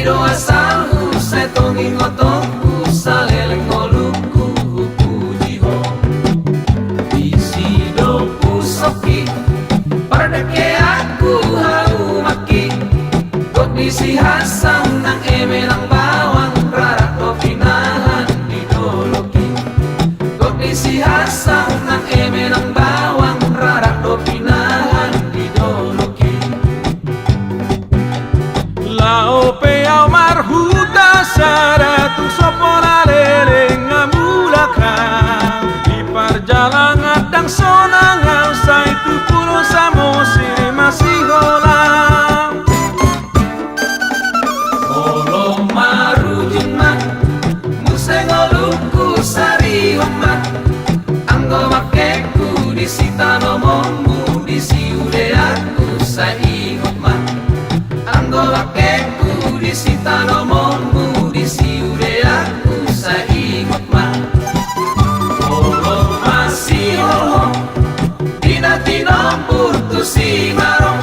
do asal usai tongi ngotoku saleleng ngoluku pujiho isi do pusoki pardeke aku hau maki kok disi hasang nang emelang bawang rarak to pinahan didoloki kok disi hasang nang emelang bawang rarak to pinahan didoloki lao peau marhuta saratu sopora leleng ngamulakan di perjalanan dang sonangan saitu pulo samosir masih holang olo marujung mak musengoluku sari homak anggo makeku disita nomongmu disi ude aku saingot mak anggo makeku disita nomongmu disi ude aku saingot mak olo masih hoho dina tinompur tu si marong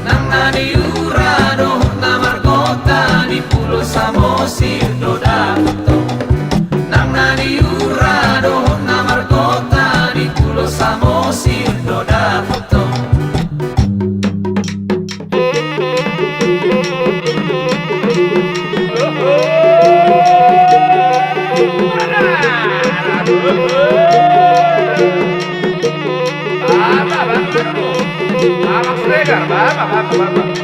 nang nani urado namargota di pulau Samosir doda beto nang nani urado namargota di pulau Samosir doda beto Vamos fregar, vamos.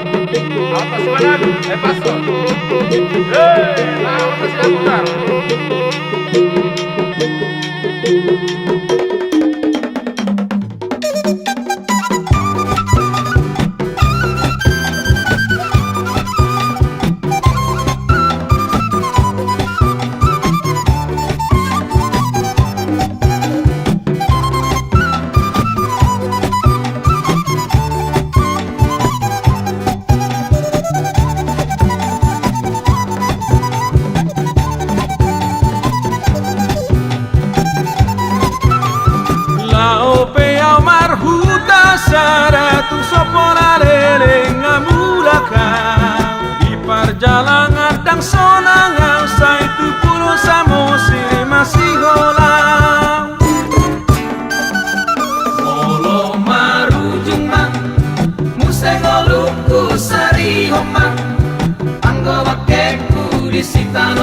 Alta semana, paso. Vamos a mudar. saratu sopora leleng ngamulakan di perjalanan dang sonangan saitu pulo samosir masih holang olo marujung mak musengoluku sari homak anggo bakeku disita